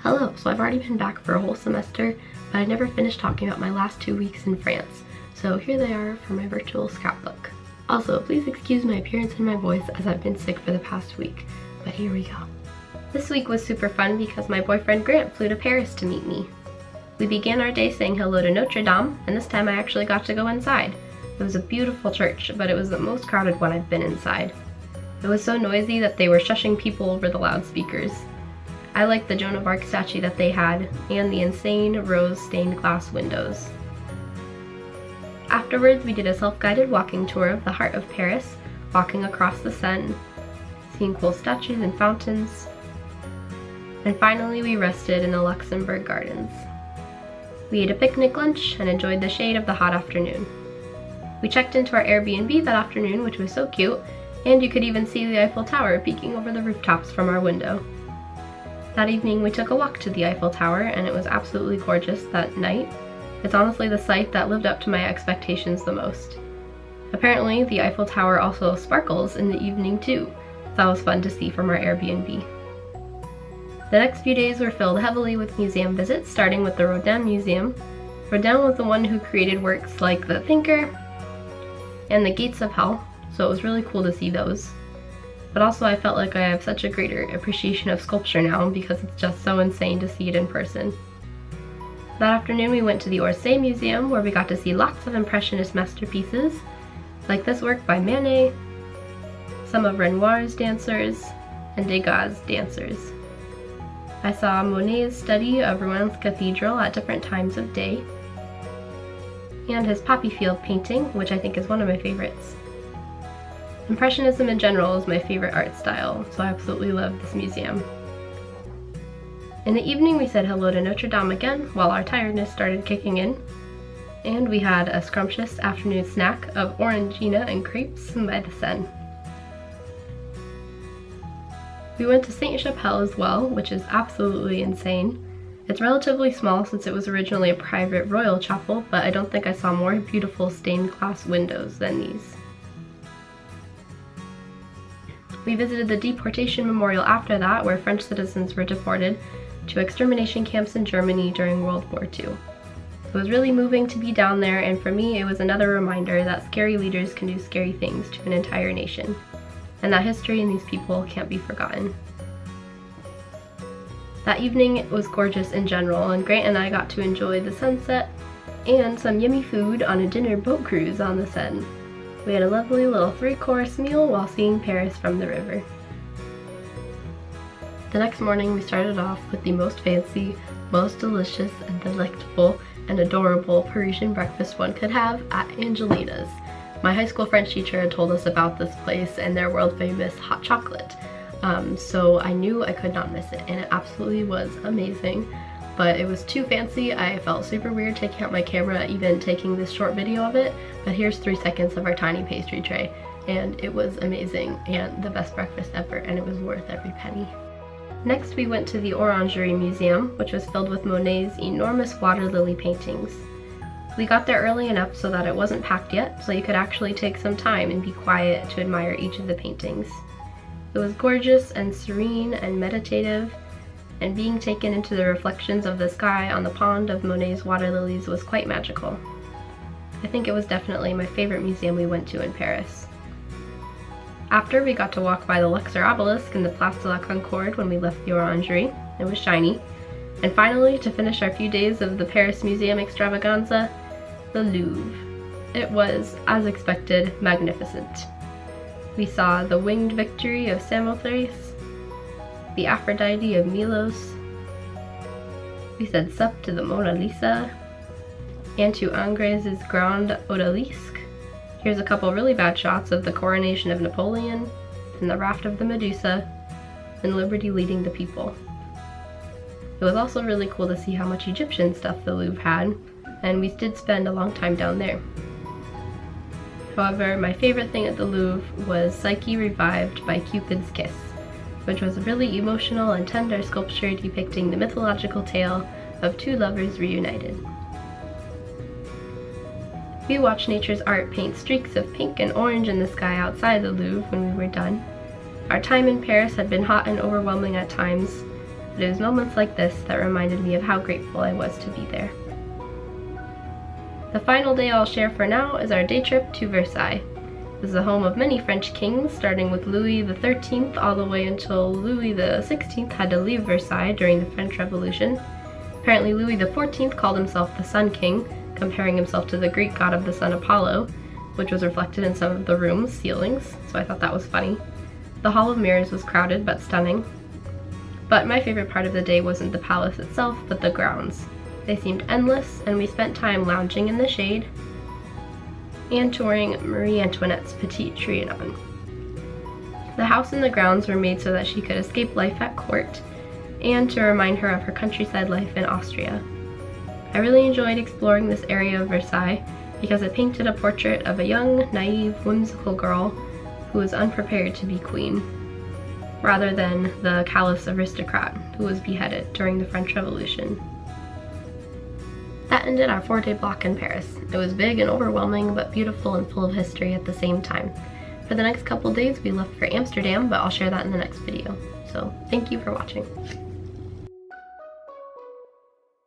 Hello, so I've already been back for a whole semester, but I never finished talking about my last 2 weeks in France. So here they are for my virtual scrapbook. Also, please excuse my appearance and my voice as I've been sick for the past week, but here we go. This week was super fun because my boyfriend Grant flew to Paris to meet me. We began our day saying hello to Notre Dame, and this time I actually got to go inside. It was a beautiful church, but it was the most crowded one I've been inside. It was so noisy that they were shushing people over the loudspeakers. I liked the Joan of Arc statue that they had, and the insane rose stained glass windows. Afterwards, we did a self-guided walking tour of the heart of Paris, walking across the Seine, seeing cool statues and fountains, and finally we rested in the Luxembourg Gardens. We ate a picnic lunch and enjoyed the shade of the hot afternoon. We checked into our Airbnb that afternoon, which was so cute, and you could even see the Eiffel Tower peeking over the rooftops from our window. That evening we took a walk to the Eiffel Tower, and it was absolutely gorgeous that night. It's honestly the sight that lived up to my expectations the most. Apparently, the Eiffel Tower also sparkles in the evening too. That was fun to see from our Airbnb. The next few days were filled heavily with museum visits, starting with the Rodin Museum. Rodin was the one who created works like The Thinker and The Gates of Hell, so it was really cool to see those. But also I felt like I have such a greater appreciation of sculpture now because it's just so insane to see it in person. That afternoon we went to the Orsay Museum where we got to see lots of Impressionist masterpieces, like this work by Manet, some of Renoir's dancers, and Degas' dancers. I saw Monet's study of Rouen Cathedral at different times of day, and his poppy field painting, which I think is one of my favorites. Impressionism in general is my favorite art style, so I absolutely love this museum. In the evening we said hello to Notre Dame again while our tiredness started kicking in, and we had a scrumptious afternoon snack of Orangina and crepes by the Seine. We went to Sainte-Chapelle as well, which is absolutely insane. It's relatively small since it was originally a private royal chapel, but I don't think I saw more beautiful stained glass windows than these. We visited the deportation memorial after that, where French citizens were deported to extermination camps in Germany during World War II. It was really moving to be down there, and for me it was another reminder that scary leaders can do scary things to an entire nation, and that history and these people can't be forgotten. That evening it was gorgeous in general, and Grant and I got to enjoy the sunset and some yummy food on a dinner boat cruise on the Seine. We had a lovely little 3-course meal while seeing Paris from the river. The next morning we started off with the most fancy, most delicious and delectable and adorable Parisian breakfast one could have at Angelina's. My high school French teacher had told us about this place and their world famous hot chocolate. So I knew I could not miss it, and it absolutely was amazing. But it was too fancy. I felt super weird taking out my camera, even taking this short video of it, but here's 3 seconds of our tiny pastry tray, and it was amazing and the best breakfast ever, and it was worth every penny. Next we went to the Orangérie Museum, which was filled with Monet's enormous water lily paintings. We got there early enough so that it wasn't packed yet, so you could actually take some time and be quiet to admire each of the paintings. It was gorgeous and serene and meditative, and being taken into the reflections of the sky on the pond of Monet's water lilies was quite magical. I think it was definitely my favorite museum we went to in Paris. After, we got to walk by the Luxor obelisk in the Place de la Concorde when we left the Orangerie. It was shiny. And finally, to finish our few days of the Paris Museum Extravaganza, the Louvre. It was, as expected, magnificent. We saw the Winged Victory of Samothrace, the Aphrodite of Milos. We said sup to the Mona Lisa, and to Ingres' Grand Odalisque. Here's a couple really bad shots of the coronation of Napoleon, and the raft of the Medusa, and Liberty leading the people. It was also really cool to see how much Egyptian stuff the Louvre had, and we did spend a long time down there. However, my favorite thing at the Louvre was Psyche Revived by Cupid's Kiss, which was a really emotional and tender sculpture depicting the mythological tale of 2 lovers reunited. We watched nature's art paint streaks of pink and orange in the sky outside the Louvre when we were done. Our time in Paris had been hot and overwhelming at times, but it was moments like this that reminded me of how grateful I was to be there. The final day I'll share for now is our day trip to Versailles. This is the home of many French kings, starting with Louis XIII all the way until Louis XVI had to leave Versailles during the French Revolution. Apparently Louis XIV called himself the Sun King, comparing himself to the Greek god of the sun Apollo, which was reflected in some of the room's ceilings, so I thought that was funny. The Hall of Mirrors was crowded but stunning. But my favorite part of the day wasn't the palace itself, but the grounds. They seemed endless, and we spent time lounging in the shade and touring Marie Antoinette's Petit Trianon. The house and the grounds were made so that she could escape life at court, and to remind her of her countryside life in Austria. I really enjoyed exploring this area of Versailles because it painted a portrait of a young, naive, whimsical girl who was unprepared to be queen, rather than the callous aristocrat who was beheaded during the French Revolution. That ended our 4-day block in Paris. It was big and overwhelming, but beautiful and full of history at the same time. For the next couple days we left for Amsterdam, but I'll share that in the next video. So thank you for watching.